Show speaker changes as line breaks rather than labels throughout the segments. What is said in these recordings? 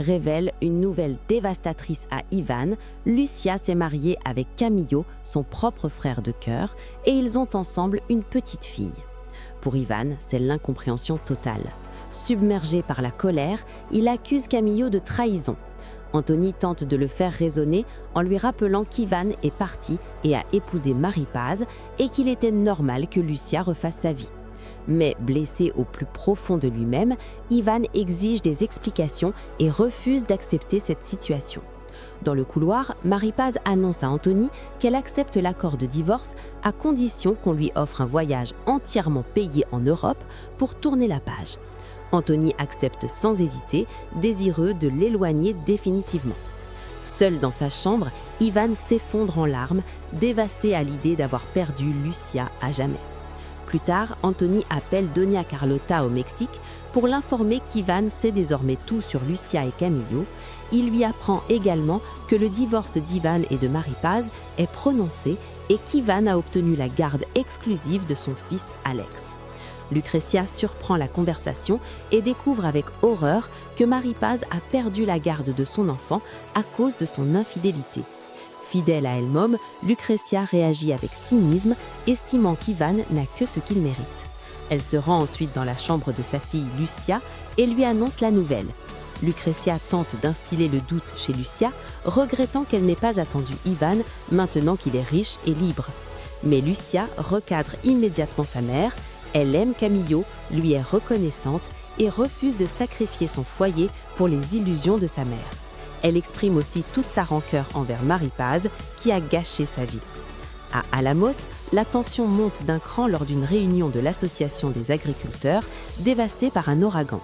révèle une nouvelle dévastatrice à Ivan. Lucia s'est mariée avec Camillo, son propre frère de cœur, et ils ont ensemble une petite fille. Pour Ivan, c'est l'incompréhension totale. Submergé par la colère, il accuse Camillo de trahison. Antony tente de le faire raisonner en lui rappelant qu'Ivan est parti et a épousé Marie Paz et qu'il était normal que Lucia refasse sa vie. Mais blessé au plus profond de lui-même, Ivan exige des explications et refuse d'accepter cette situation. Dans le couloir, Marie Paz annonce à Antony qu'elle accepte l'accord de divorce à condition qu'on lui offre un voyage entièrement payé en Europe pour tourner la page. Antony accepte sans hésiter, désireux de l'éloigner définitivement. Seul dans sa chambre, Ivan s'effondre en larmes, dévasté à l'idée d'avoir perdu Lucia à jamais. Plus tard, Antony appelle Doña Carlota au Mexique pour l'informer qu'Ivan sait désormais tout sur Lucia et Camillo. Il lui apprend également que le divorce d'Ivan et de Marie Paz est prononcé et qu'Ivan a obtenu la garde exclusive de son fils Alex. Lucrecia surprend la conversation et découvre avec horreur que Marie Paz a perdu la garde de son enfant à cause de son infidélité. Fidèle à elle-même, Lucrecia réagit avec cynisme, estimant qu'Ivan n'a que ce qu'il mérite. Elle se rend ensuite dans la chambre de sa fille Lucia et lui annonce la nouvelle. Lucrecia tente d'instiller le doute chez Lucia, regrettant qu'elle n'ait pas attendu Ivan maintenant qu'il est riche et libre. Mais Lucia recadre immédiatement sa mère. Elle aime Camillo, lui est reconnaissante et refuse de sacrifier son foyer pour les illusions de sa mère. Elle exprime aussi toute sa rancœur envers Marie Paz, qui a gâché sa vie. À Alamos, la tension monte d'un cran lors d'une réunion de l'association des agriculteurs, dévastée par un ouragan.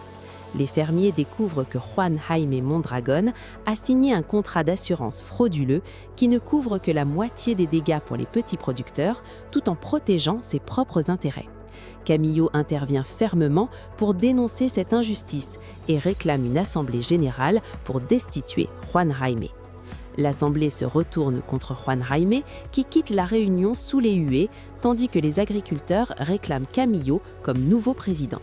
Les fermiers découvrent que Juan Jaime Mondragón a signé un contrat d'assurance frauduleux qui ne couvre que la moitié des dégâts pour les petits producteurs, tout en protégeant ses propres intérêts. Camillo intervient fermement pour dénoncer cette injustice et réclame une assemblée générale pour destituer Juan Jaime. L'assemblée se retourne contre Juan Jaime qui quitte la réunion sous les huées, tandis que les agriculteurs réclament Camillo comme nouveau président.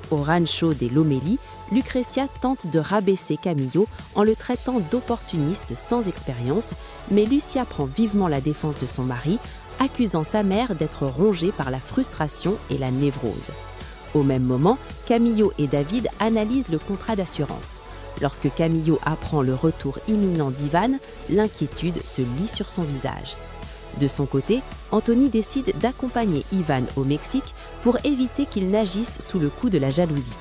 Au rancho des Lomelí, Lucrecia tente de rabaisser Camillo en le traitant d'opportuniste sans expérience, mais Lucia prend vivement la défense de son mari, accusant sa mère d'être rongée par la frustration et la névrose. Au même moment, Camillo et David analysent le contrat d'assurance. Lorsque Camillo apprend le retour imminent d'Ivan, l'inquiétude se lit sur son visage. De son côté, Antony décide d'accompagner Ivan au Mexique pour éviter qu'il n'agisse sous le coup de la jalousie.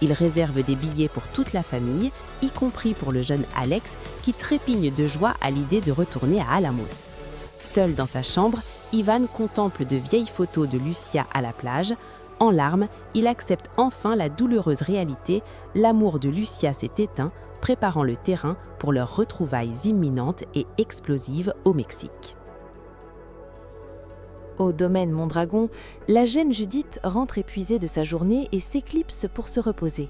Il réserve des billets pour toute la famille, y compris pour le jeune Alex, qui trépigne de joie à l'idée de retourner à Alamos. Seul dans sa chambre, Ivan contemple de vieilles photos de Lucia à la plage. En larmes, il accepte enfin la douloureuse réalité, l'amour de Lucia s'est éteint, préparant le terrain pour leurs retrouvailles imminentes et explosives au Mexique.
Au domaine Mondragón, la jeune Judith rentre épuisée de sa journée et s'éclipse pour se reposer.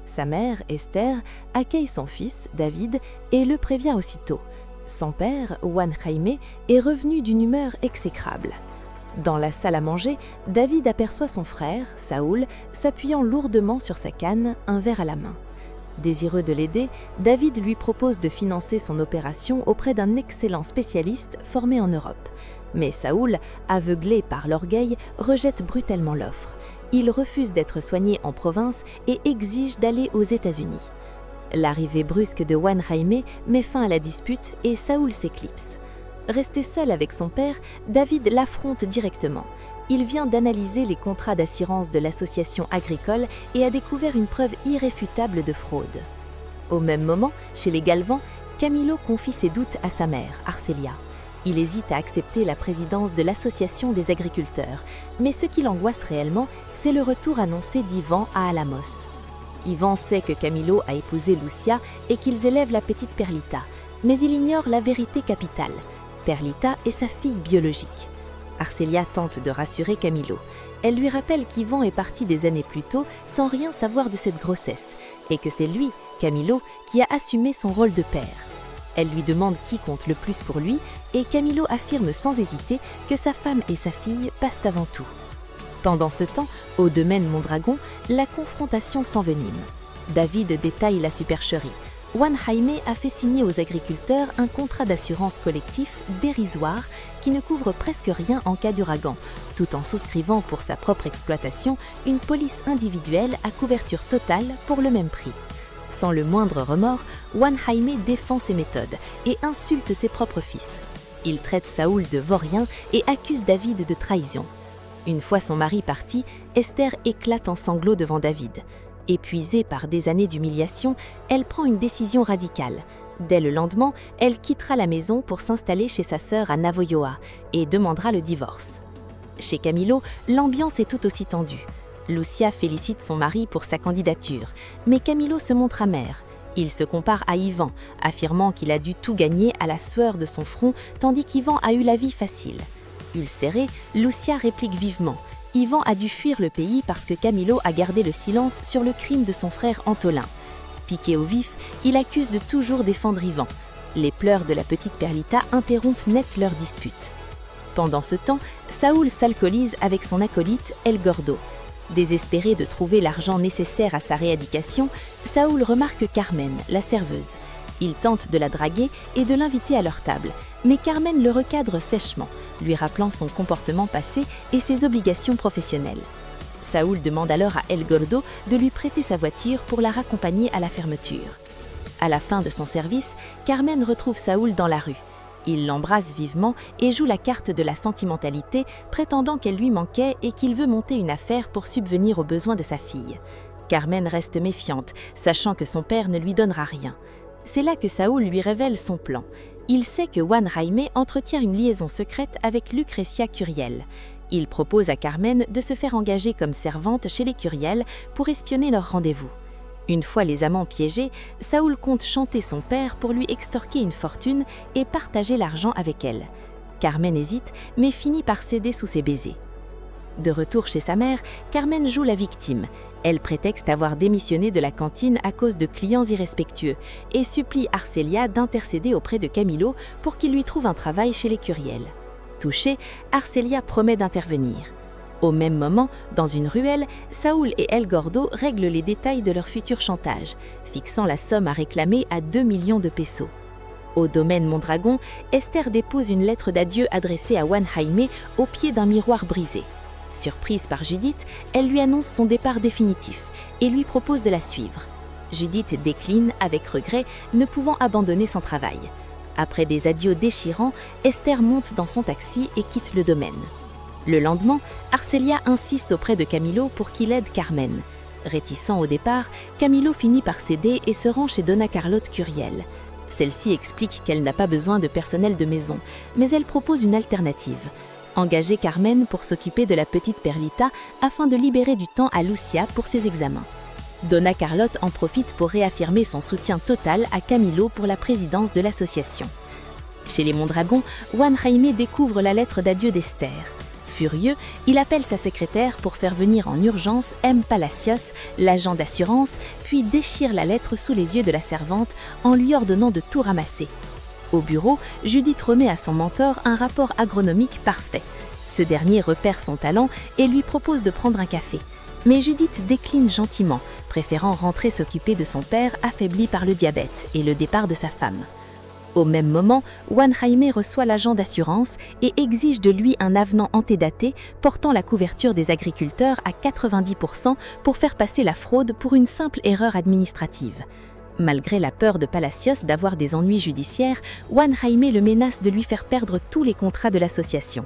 Sa mère, Esther, accueille son fils, David, et le prévient aussitôt. Son père, Juan Jaime, est revenu d'une humeur exécrable. Dans la salle à manger, David aperçoit son frère, Saúl, s'appuyant lourdement sur sa canne, un verre à la main. Désireux de l'aider, David lui propose de financer son opération auprès d'un excellent spécialiste formé en Europe. Mais Saúl, aveuglé par l'orgueil, rejette brutalement l'offre. Il refuse d'être soigné en province et exige d'aller aux États-Unis. L'arrivée brusque de Juan Jaime met fin à la dispute et Saúl s'éclipse. Resté seul avec son père, David l'affronte directement. Il vient d'analyser les contrats d'assurance de l'association agricole et a découvert une preuve irréfutable de fraude. Au même moment, chez les Galvan, Camillo confie ses doutes à sa mère, Arcelia. Il hésite à accepter la présidence de l'association des agriculteurs, mais ce qui l'angoisse réellement, c'est le retour annoncé d'Ivan à Alamos. Ivan sait que Camillo a épousé Lucia et qu'ils élèvent la petite Perlita, mais il ignore la vérité capitale. Perlita est sa fille biologique. Arcelia tente de rassurer Camillo. Elle lui rappelle qu'Ivan est parti des années plus tôt sans rien savoir de cette grossesse et que c'est lui, Camillo, qui a assumé son rôle de père. Elle lui demande qui compte le plus pour lui et Camillo affirme sans hésiter que sa femme et sa fille passent avant tout. Pendant ce temps, au domaine Mondragón, la confrontation s'envenime. David détaille la supercherie. Juan Jaime a fait signer aux agriculteurs un contrat d'assurance collectif dérisoire qui ne couvre presque rien en cas d'ouragan, tout en souscrivant pour sa propre exploitation une police individuelle à couverture totale pour le même prix. Sans le moindre remords, Juan Jaime défend ses méthodes et insulte ses propres fils. Il traite Saúl de vaurien et accuse David de trahison. Une fois son mari parti, Esther éclate en sanglots devant David. Épuisée par des années d'humiliation, elle prend une décision radicale. Dès le lendemain, elle quittera la maison pour s'installer chez sa sœur à Navojoa et demandera le divorce. Chez Camilo, l'ambiance est tout aussi tendue. Lucia félicite son mari pour sa candidature, mais Camilo se montre amer. Il se compare à Ivan, affirmant qu'il a dû tout gagner à la sueur de son front, tandis qu'Ivan a eu la vie facile. Ulcérée, Lucia réplique vivement. Ivan a dû fuir le pays parce que Camilo a gardé le silence sur le crime de son frère Antolin. Piqué au vif, il accuse de toujours défendre Ivan. Les pleurs de la petite Perlita interrompent net leur dispute. Pendant ce temps, Saúl s'alcoolise avec son acolyte El Gordo. Désespéré de trouver l'argent nécessaire à sa rééducation, Saúl remarque Carmen, la serveuse. Il tente de la draguer et de l'inviter à leur table, mais Carmen le recadre sèchement, lui rappelant son comportement passé et ses obligations professionnelles. Saúl demande alors à El Gordo de lui prêter sa voiture pour la raccompagner à la fermeture. À la fin de son service, Carmen retrouve Saúl dans la rue. Il l'embrasse vivement et joue la carte de la sentimentalité, prétendant qu'elle lui manquait et qu'il veut monter une affaire pour subvenir aux besoins de sa fille. Carmen reste méfiante, sachant que son père ne lui donnera rien. C'est là que Saúl lui révèle son plan. Il sait que Juan Jaime entretient une liaison secrète avec Lucrecia Curiel. Il propose à Carmen de se faire engager comme servante chez les Curiel pour espionner leur rendez-vous. Une fois les amants piégés, Saúl compte chanter son père pour lui extorquer une fortune et partager l'argent avec elle. Carmen hésite, mais finit par céder sous ses baisers. De retour chez sa mère, Carmen joue la victime. Elle prétexte avoir démissionné de la cantine à cause de clients irrespectueux et supplie Arcelia d'intercéder auprès de Camilo pour qu'il lui trouve un travail chez les Curiel. Touchée, Arcelia promet d'intervenir. Au même moment, dans une ruelle, Saúl et El Gordo règlent les détails de leur futur chantage, fixant la somme à réclamer à 2 millions de pesos. Au domaine Mondragon, Esther dépose une lettre d'adieu adressée à Juan Jaime au pied d'un miroir brisé. Surprise par Judith, elle lui annonce son départ définitif et lui propose de la suivre. Judith décline avec regret, ne pouvant abandonner son travail. Après des adieux déchirants, Esther monte dans son taxi et quitte le domaine. Le lendemain, Arcelia insiste auprès de Camilo pour qu'il aide Carmen. Réticent au départ, Camilo finit par céder et se rend chez Donna Carlotte Curiel. Celle-ci explique qu'elle n'a pas besoin de personnel de maison, mais elle propose une alternative. Engager Carmen pour s'occuper de la petite Perlita afin de libérer du temps à Lucia pour ses examens. Donna Carlotte en profite pour réaffirmer son soutien total à Camilo pour la présidence de l'association. Chez les Mondragons, Juan Jaime découvre la lettre d'adieu d'Esther. Furieux, il appelle sa secrétaire pour faire venir en urgence M. Palacios, l'agent d'assurance, puis déchire la lettre sous les yeux de la servante en lui ordonnant de tout ramasser. Au bureau, Judith remet à son mentor un rapport agronomique parfait. Ce dernier repère son talent et lui propose de prendre un café. Mais Judith décline gentiment, préférant rentrer s'occuper de son père affaibli par le diabète et le départ de sa femme. Au même moment, Juan Jaime reçoit l'agent d'assurance et exige de lui un avenant antédaté portant la couverture des agriculteurs à 90% pour faire passer la fraude pour une simple erreur administrative. Malgré la peur de Palacios d'avoir des ennuis judiciaires, Juan Jaime le menace de lui faire perdre tous les contrats de l'association.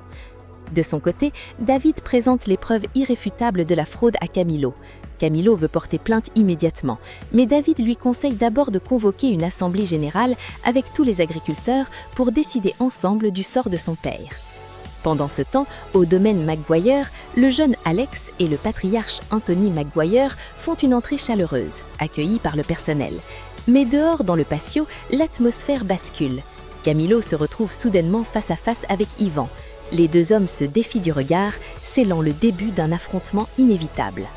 De son côté, David présente les preuves irréfutables de la fraude à Camilo. Camilo veut porter plainte immédiatement, mais David lui conseille d'abord de convoquer une assemblée générale avec tous les agriculteurs pour décider ensemble du sort de son père. Pendant ce temps, au domaine Maguire, le jeune Alex et le patriarche Anthony Maguire font une entrée chaleureuse, accueillis par le personnel. Mais dehors, dans le patio, l'atmosphère bascule. Camilo se retrouve soudainement face à face avec Ivan. Les deux hommes se défient du regard, scellant le début d'un affrontement inévitable.